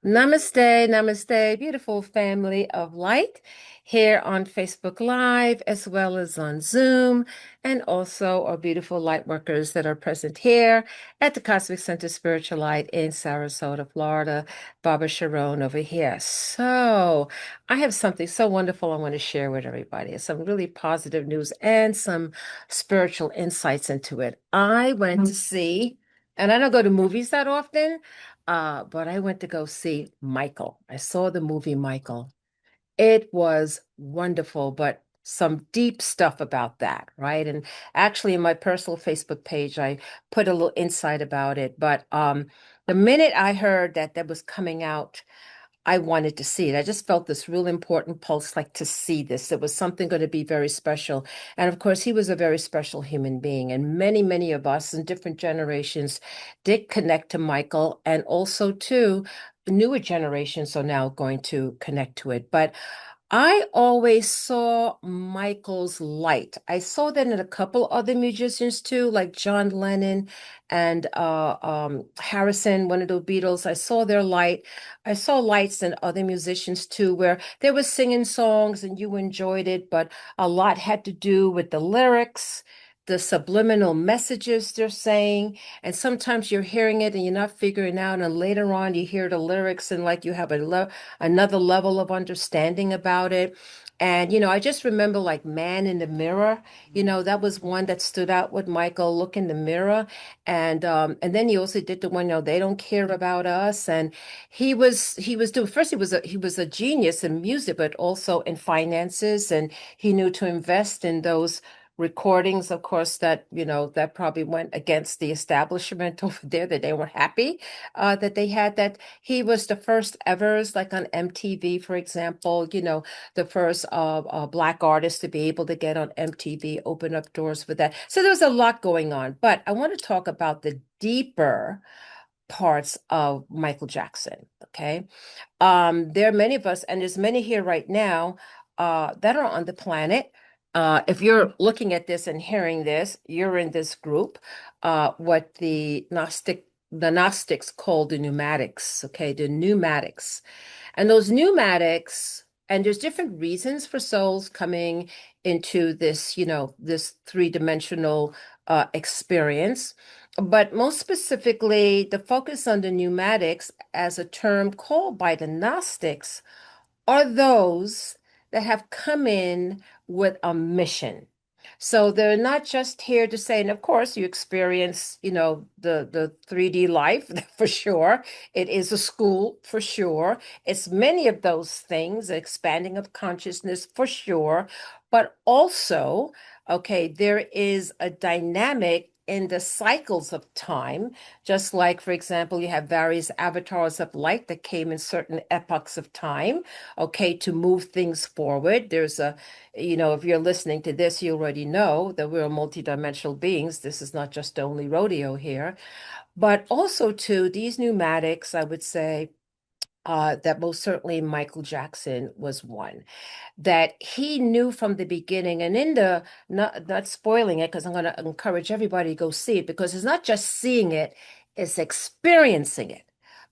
Namaste, namaste, beautiful family of light here on Facebook Live as well as on Zoom, and also our beautiful light workers that are present here at the Cosmic Center Spiritual Light in Sarasota, Florida. Baba Sharon over here. So, I have something so wonderful I want to share with everybody. Some really positive news and some spiritual insights into it. I went to see, and I don't go to movies that often. But I went to go see Michael. I saw the movie Michael. It was wonderful, but some deep stuff about that, right? And actually, in my personal Facebook page, I put a little insight about it. But the minute I heard that that was coming out, I wanted to see it. I just felt this real important pulse, like to see this. It was something going to be very special. And of course, he was a very special human being. And many, many of us in different generations did connect to Michael. And also, too, newer generations are now going to connect to it. But I always saw Michael's light. I saw that in a couple other musicians too, like John Lennon and Harrison, one of the Beatles. I saw their light. I saw lights in other musicians too, where they were singing songs and you enjoyed it, but a lot had to do with the lyrics, the subliminal messages they're saying. And sometimes you're hearing it and you're not figuring out, and later on you hear the lyrics and like you have another level of understanding about it. And, I just remember like Man in the Mirror, that was one that stood out with Michael, Look in the Mirror. And then he also did the one, They Don't Care About Us. And he was doing first he was a genius in music, but also in finances. And he knew to invest in those recordings, of course, that probably went against the establishment over there, that they weren't happy that they had that. He was the first evers, like on MTV, for example, the first Black artist to be able to get on MTV, open up doors for that. So there was a lot going on. But I want to talk about the deeper parts of Michael Jackson. Okay. There are many of us, and there's many here right now that are on the planet. If you're looking at this and hearing this, you're in this group, what the Gnostics call the pneumatics, okay, the pneumatics. And those pneumatics, and there's different reasons for souls coming into this, this three-dimensional experience. But most specifically, the focus on the pneumatics as a term called by the Gnostics are those that have come in with a mission. So they're not just here to say, and of course you experience, the 3D life for sure. It is a school for sure. It's many of those things, expanding of consciousness for sure. But also, okay, there is a dynamic in the cycles of time, just like, for example, you have various avatars of light that came in certain epochs of time, okay, to move things forward. If you're listening to this, you already know that we're multidimensional beings. This is not just only rodeo here, but also to these pneumatics, I would say that most certainly Michael Jackson was one that he knew from the beginning. And in the not spoiling it, because I'm going to encourage everybody to go see it, because it's not just seeing it, it's experiencing it.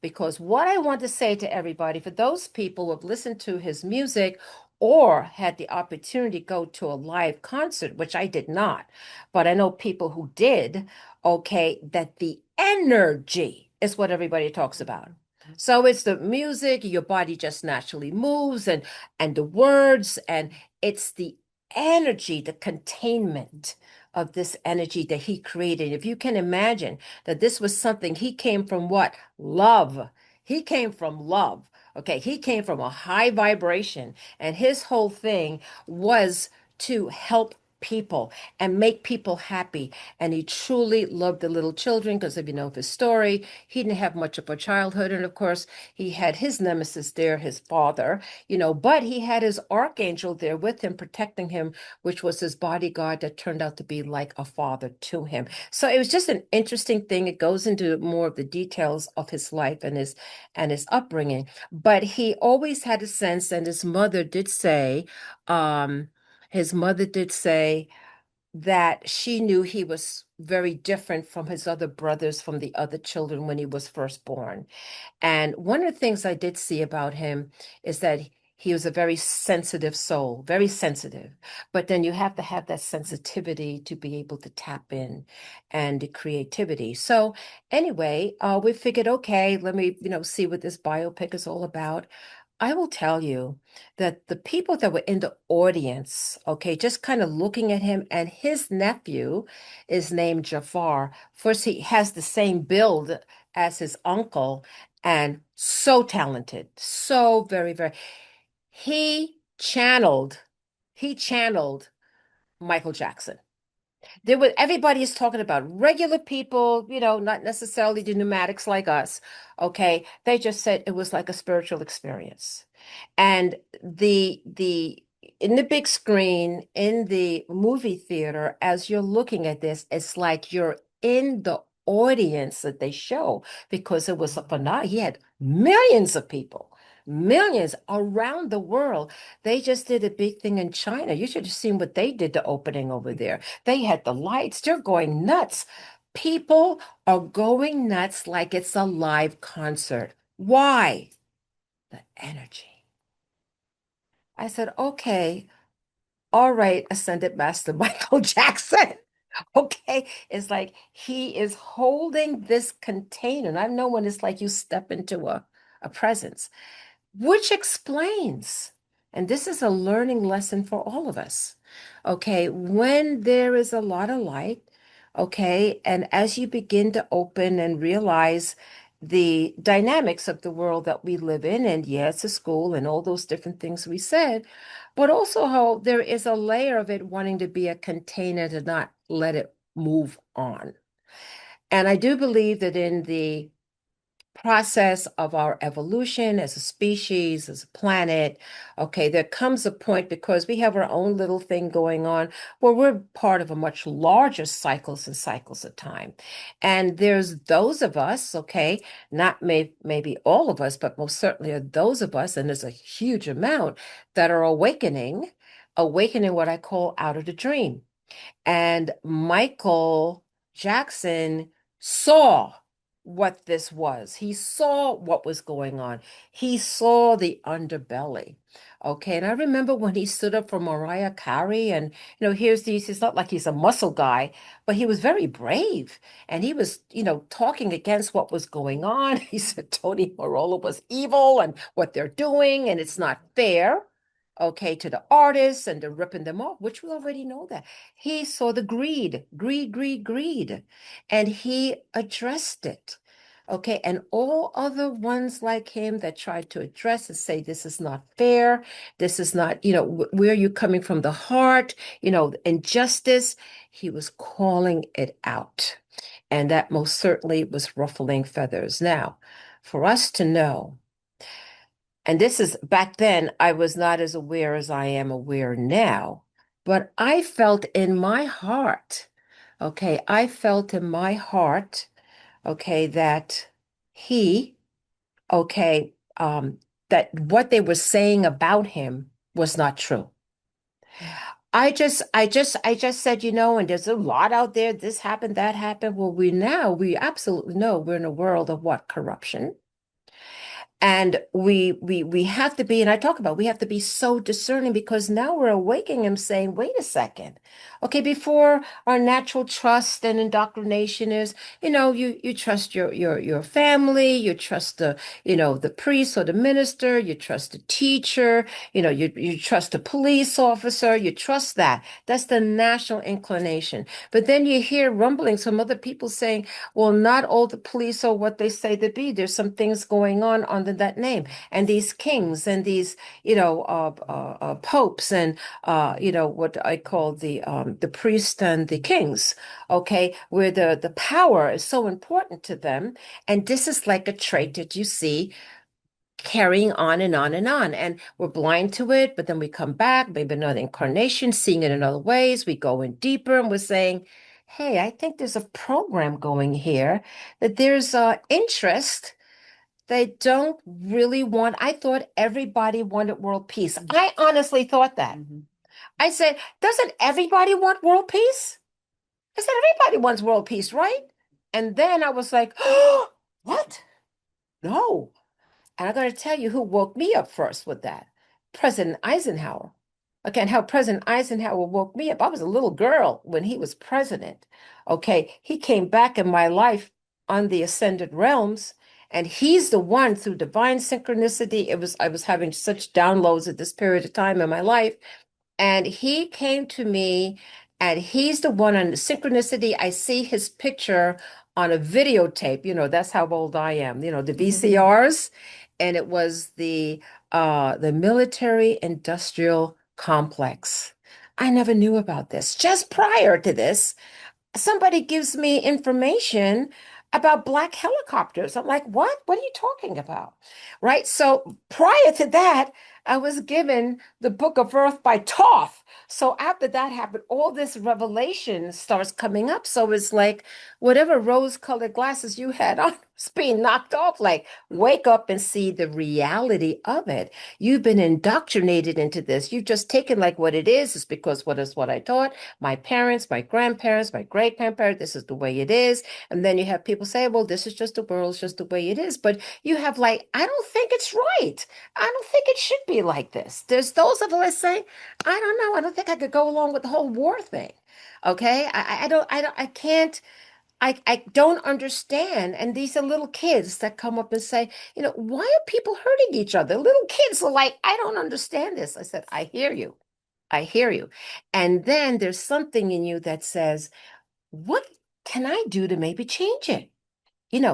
Because what I want to say to everybody, for those people who have listened to his music or had the opportunity to go to a live concert, which I did not, but I know people who did, okay, that the energy is what everybody talks about. So it's the music, your body just naturally moves, and the words, and it's the energy, the containment of this energy that he created. If you can imagine that this was something, he came from what? Love. He came from love. Okay, he came from a high vibration, and his whole thing was to help people and make people happy. And he truly loved the little children because if you know his story, he didn't have much of a childhood. And of course, he had his nemesis there, his father, but he had his archangel there with him, protecting him, which was his bodyguard that turned out to be like a father to him. So it was just an interesting thing. It goes into more of the details of his life and his upbringing. But he always had a sense, and his mother did say, his mother did say that she knew he was very different from his other brothers, from the other children when he was first born. And one of the things I did see about him is that he was a very sensitive soul, very sensitive. But then you have to have that sensitivity to be able to tap in and the creativity. So anyway, we figured, okay, let me, see what this biopic is all about. I will tell you that the people that were in the audience, okay, just kind of looking at him, and his nephew is named Jafar. First, he has the same build as his uncle, and so talented, so very, very. He channeled, he channeled Michael Jackson. There was everybody is talking about regular people, not necessarily the pneumatics like us. Okay. They just said it was like a spiritual experience. And the in the big screen, in the movie theater, as you're looking at this, it's like you're in the audience that they show, because it was a phenomenon. He had millions of people, millions around the world. They just did a big thing in China. You should have seen what they did to opening over there. They had the lights. They're going nuts. People are going nuts like it's a live concert. Why? The energy. I said, okay, all right, Ascended Master Michael Jackson. Okay. It's like he is holding this container. And I know when it's like you step into a presence, which explains, and this is a learning lesson for all of us. Okay. When there is a lot of light, okay, and as you begin to open and realize the dynamics of the world that we live in, and yeah, it's a school and all those different things we said, but also how there is a layer of it wanting to be a container to not let it move on. And I do believe that in the process of our evolution as a species, as a planet. Okay, there comes a point, because we have our own little thing going on, where we're part of a much larger cycles and cycles of time. And there's those of us, okay, not maybe all of us, but most certainly are those of us, and there's a huge amount that are awakening what I call out of the dream. And Michael Jackson saw what this was. He saw what was going on. He saw the underbelly. Okay. And I remember when he stood up for Mariah Carey, and, here's these, it's not like he's a muscle guy, but he was very brave. And he was, talking against what was going on. He said Tony Morolla was evil and what they're doing, and it's not fair. Okay, to the artists, and they're ripping them off, which we already know that. He saw the greed, greed, greed, greed, and he addressed it. Okay, and all other ones like him that tried to address and say, this is not fair. This is not, where are you coming from the heart, injustice. He was calling it out. And that most certainly was ruffling feathers. Now, for us to know, and this is back then, I was not as aware as I am aware now, but I felt in my heart, okay, I felt in my heart, okay, that he, okay, that what they were saying about him was not true. I just said, and there's a lot out there. This happened, that happened. Well, we absolutely know we're in a world of what? Corruption. And we have to be, and I talk about, we have to be so discerning, because now we're awakening him saying, wait a second. Okay, before our natural trust and indoctrination is, you trust your family, you trust the priest or the minister, you trust the teacher, you trust the police officer, you trust that. That's the national inclination. But then you hear rumblings from other people saying, well, not all the police are what they say to be. There's some things going on under that name. And these kings and these, popes, and, what I call the priests and the kings, okay, where the power is so important to them. And this is like a trait that you see carrying on and on and on. And we're blind to it, but then we come back, maybe another incarnation, seeing it in other ways. We go in deeper, and we're saying, hey, I think there's a program going here, that there's interest. They don't really want, I thought everybody wanted world peace. I honestly thought that. I said, doesn't everybody want world peace? I said, everybody wants world peace, right? And then I was like, oh, what? No. And I got to tell you who woke me up first with that. President Eisenhower. Again, how President Eisenhower woke me up. I was a little girl when he was president. Okay, he came back in my life on the ascended realms, and he's the one through divine synchronicity. I was having such downloads at this period of time in my life, and he came to me, and he's the one on the synchronicity. I see his picture on a videotape. That's how old I am, the VCRs. And it was the military industrial complex. I never knew about this. Just prior to this, somebody gives me information about black helicopters. I'm like, what? What are you talking about? Right. So prior to that, I was given the Book of Earth by Thoth. So after that happened, all this revelation starts coming up. So it's like whatever rose-colored glasses you had on was being knocked off. Like, wake up and see the reality of it. You've been indoctrinated into this. You've just taken like what it is. It's because what is what I taught my parents, my grandparents, my great grandparents, this is the way it is. And then you have people say, well, this is just the world, it's just the way it is. But you have like, I don't think it's right. I don't think it should be like this. There's those of us saying, I don't know. I don't think I could go along with the whole war thing. Okay. I can't. I don't understand. And these are little kids that come up and say, why are people hurting each other? Little kids are like, I don't understand this. I said, I hear you. I hear you. And then there's something in you that says, what can I do to maybe change it?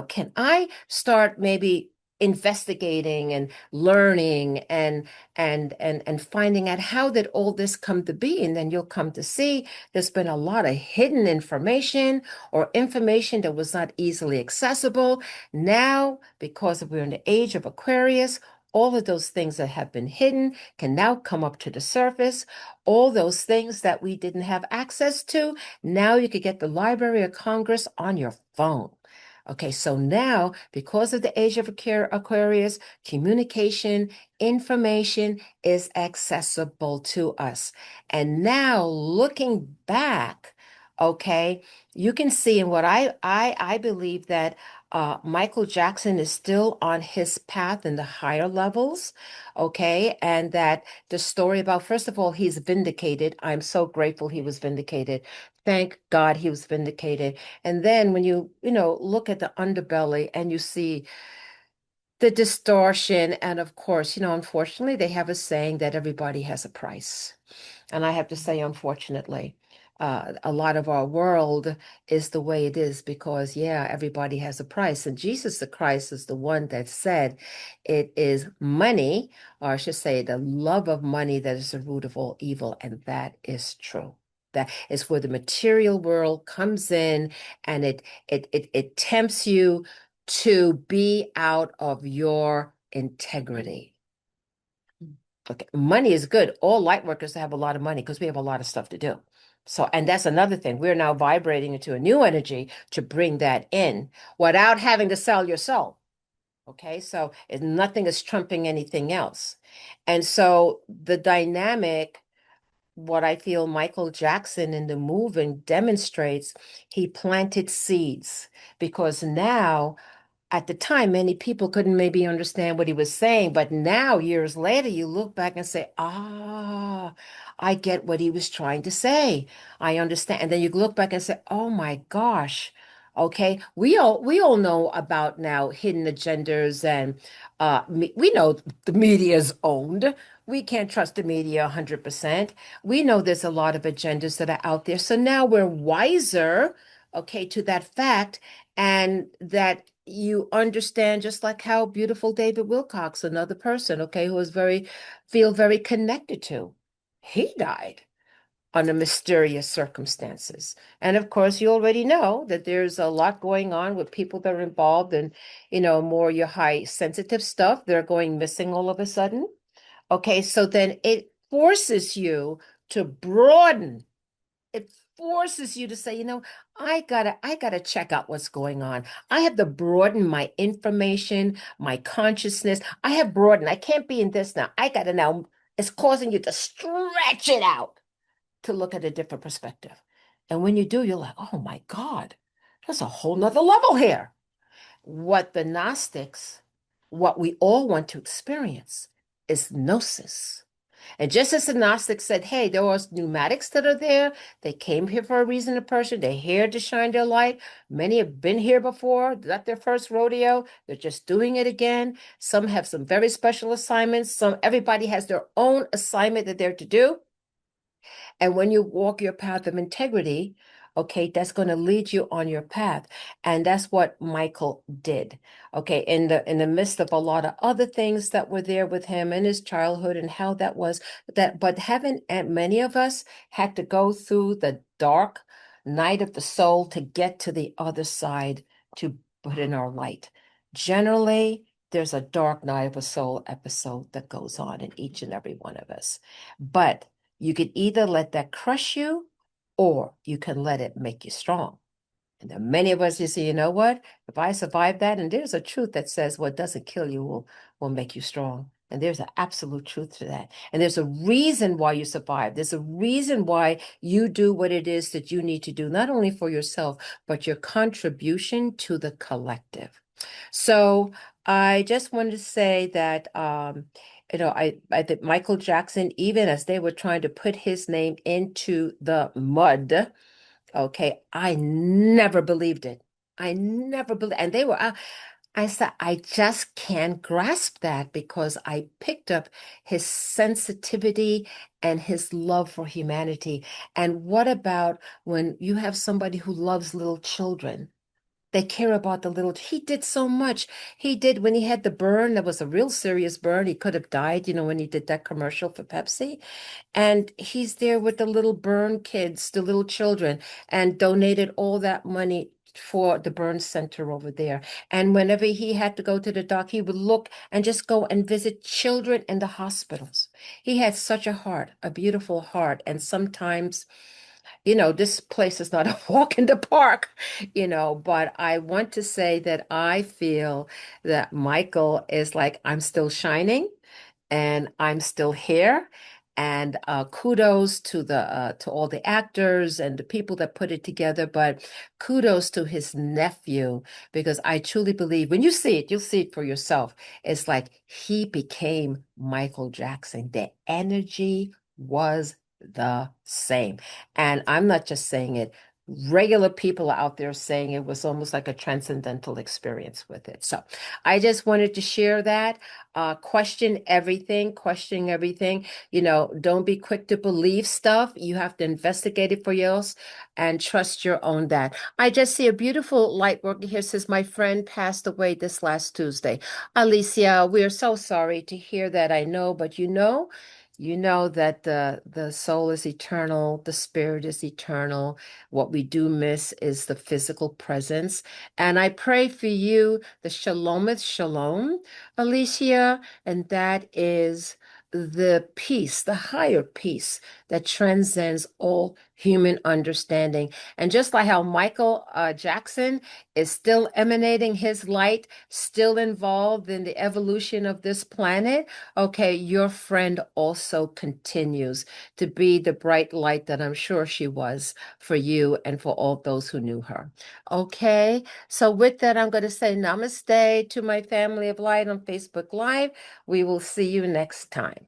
Can I start maybe investigating and learning and finding out how did all this come to be? And then you'll come to see there's been a lot of hidden information or information that was not easily accessible. Now, because we're in the age of Aquarius, all of those things that have been hidden can now come up to the surface. All those things that we didn't have access to, now you could get the Library of Congress on your phone. Okay, so now, because of the age of Aquarius, communication, information is accessible to us. And now, looking back, okay, you can see in what I believe that Michael Jackson is still on his path in the higher levels, okay, and that the story about, first of all, he's vindicated. I'm so grateful he was vindicated. Thank God he was vindicated. And then when you look at the underbelly and you see the distortion, and of course, unfortunately, they have a saying that everybody has a price. And I have to say, unfortunately, a lot of our world is the way it is because, yeah, everybody has a price. And Jesus the Christ is the one that said it is money, or I should say, the love of money that is the root of all evil. And that is true. That is where the material world comes in and it tempts you to be out of your integrity. Okay, money is good. All light workers have a lot of money because we have a lot of stuff to do. So, and that's another thing. We're now vibrating into a new energy to bring that in without having to sell your soul. Okay, so nothing is trumping anything else. And so the dynamic, what I feel Michael Jackson in the moving demonstrates, he planted seeds because now at the time, many people couldn't maybe understand what he was saying, but now, years later, you look back and say, I get what he was trying to say. I understand. And then you look back and say, oh my gosh. Okay, we all know about now hidden agendas and we know the media is owned. We can't trust the media 100%. We know there's a lot of agendas that are out there. So now we're wiser, okay, to that fact and that you understand just like how beautiful David Wilcox, another person, okay, who was feel very connected to. He died under mysterious circumstances. And of course, you already know that there's a lot going on with people that are involved in, more your high sensitive stuff. They're going missing all of a sudden. Okay, so then it forces you to broaden it forces you to say, I gotta check out what's going on. I have to broaden my information, my consciousness. I have broadened. I can't be in this now. I gotta now. It's causing you to stretch it out. to look at a different perspective. And when you do, you're like, oh my God, there's a whole nother level here. What the Gnostics, what we all want to experience is gnosis. And just as the Gnostics said, hey, there are pneumatics that are there. They came here for a reason, a person. They're here to shine their light. Many have been here before, not their first rodeo. They're just doing it again. Some have some very special assignments. Everybody has their own assignment that they're to do. And when you walk your path of integrity, okay, that's going to lead you on your path. And that's what Michael did. Okay, in the midst of a lot of other things that were there with him in his childhood and how that was that, but haven't and many of us had to go through the dark night of the soul to get to the other side to put in our light. Generally, there's a dark night of a soul episode that goes on in each and every one of us. But you can either let that crush you or you can let it make you strong. And there are many of us who say, you know what? If I survive that, and there's a truth that says what doesn't kill you will make you strong. And there's an absolute truth to that. And there's a reason why you survive. There's a reason why you do what it is that you need to do, not only for yourself, but your contribution to the collective. So I just wanted to say that I think Michael Jackson, even as they were trying to put his name into the mud, okay, I never believed it. I never believed, and they were. I said, I just can't grasp that because I picked up his sensitivity and his love for humanity. And what about when you have somebody who loves little children? They care about the little. He did so much. He did when he had the burn, that was a real serious burn. He could have died, when he did that commercial for Pepsi. And he's there with the little burn kids, the little children, and donated all that money for the burn center over there. And whenever he had to go to the doc, he would look and just go and visit children in the hospitals. He had such a heart, a beautiful heart. And sometimes this place is not a walk in the park, but I want to say that I feel that Michael is like, I'm still shining and I'm still here. And kudos to all the actors and the people that put it together, but kudos to his nephew, because I truly believe when you see it, you'll see it for yourself. It's like he became Michael Jackson. The energy was the same. And I'm not just saying it. Regular people out there saying it was almost like a transcendental experience with it. So I just wanted to share that. Question everything, questioning everything. Don't be quick to believe stuff. You have to investigate it for yourself and trust your own that. I just see a beautiful light working here. Says my friend passed away this last Tuesday. Alicia, we are so sorry to hear that. I know, but you know that the soul is eternal, the spirit is eternal. What we do miss is the physical presence. And I pray for you, the shalometh shalom, Alicia, and that is the peace, the higher peace that transcends all human understanding. And just like how Michael Jackson is still emanating his light, still involved in the evolution of this planet, okay, your friend also continues to be the bright light that I'm sure she was for you and for all those who knew her. Okay, so with that, I'm going to say namaste to my family of light on Facebook Live. We will see you next time.